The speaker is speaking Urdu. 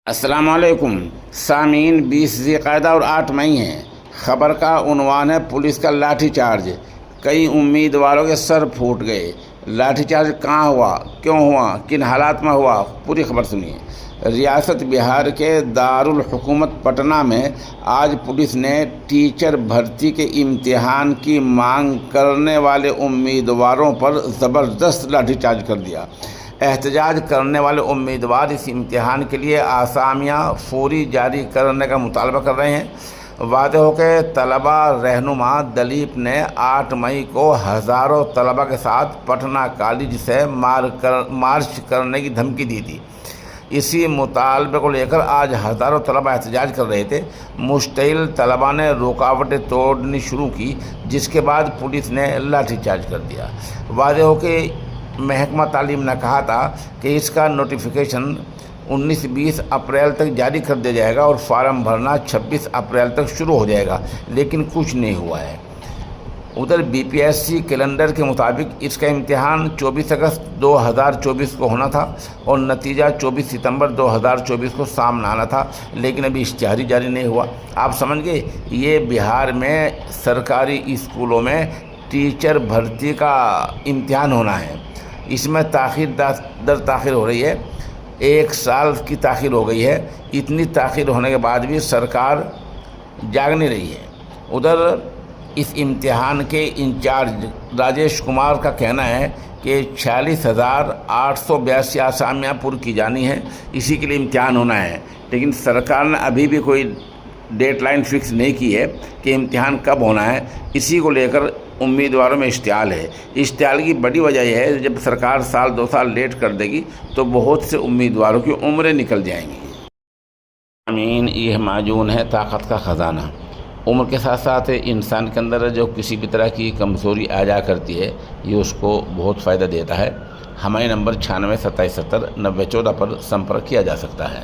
السلام علیکم سامعین، 20 ذی القعدہ اور 8 مئی ہے۔ خبر کا عنوان ہے پولیس کا لاٹھی چارج، کئی امیدواروں کے سر پھوٹ گئے۔ لاٹھی چارج کہاں ہوا، کیوں ہوا، کن حالات میں ہوا، پوری خبر سنیے۔ ریاست بہار کے دارالحکومت پٹنہ میں آج پولیس نے ٹیچر بھرتی کے امتحان کی مانگ کرنے والے امیدواروں پر زبردست لاٹھی چارج کر دیا۔ احتجاج کرنے والے امیدوار اس امتحان کے لیے اسامیاں فوری جاری کرنے کا مطالبہ کر رہے ہیں۔ واضح ہو کہ طلبہ رہنما دلیپ نے 8 مئی کو ہزاروں طلبہ کے ساتھ پٹنہ کالج سے مارچ کرنے کی دھمکی دی تھی۔ اسی مطالبے کو لے کر آج ہزاروں طلبہ احتجاج کر رہے تھے۔ مشتعل طلبہ نے رکاوٹیں توڑنی شروع کی، جس کے بعد پولیس نے لاٹھی چارج کر دیا۔ واضح ہو کہ محکمہ تعلیم نے کہا تھا کہ اس کا نوٹیفیکیشن 19-20 اپریل تک جاری کر دیا جائے گا اور فارم بھرنا 26 اپریل تک شروع ہو جائے گا، لیکن کچھ نہیں ہوا ہے۔ ادھر BPSC کیلنڈر کے مطابق اس کا امتحان 24 اگست 2024 کو ہونا تھا اور نتیجہ 24 ستمبر 2024 کو سامنے آنا تھا، لیکن ابھی اشتہار جاری نہیں ہوا۔ آپ سمجھ گئے، یہ بہار میں سرکاری اسکولوں میں ٹیچر بھرتی کا امتحان ہونا ہے۔ اس میں تاخیر در تاخیر ہو رہی ہے، 1 سال کی تاخیر ہو گئی ہے۔ اتنی تاخیر ہونے کے بعد بھی سرکار جاگ نہیں رہی ہے۔ ادھر اس امتحان کے انچارج راجیش کمار کا کہنا ہے کہ 46,882 اسامیاں پر کی جانی ہیں، اسی کے لیے امتحان ہونا ہے، لیکن سرکار نے ابھی بھی کوئی ڈیٹ لائن فکس نہیں کی ہے کہ امتحان کب ہونا ہے۔ اسی کو لے کر امیدواروں میں اشتعال ہے۔ اشتعال کی بڑی وجہ یہ ہے، جب سرکار 1-2 سال لیٹ کر دے گی تو بہت سے امیدواروں کی عمریں نکل جائیں گی۔ امین، یہ معجون ہے طاقت کا خزانہ۔ عمر کے ساتھ ساتھ انسان کے اندر جو کسی بھی طرح کی کمزوری آ جا کرتی ہے، یہ اس کو بہت فائدہ دیتا ہے۔ ہمارے نمبر 96 27 70 90 14 پر سمپرک کیا جا سکتا ہے۔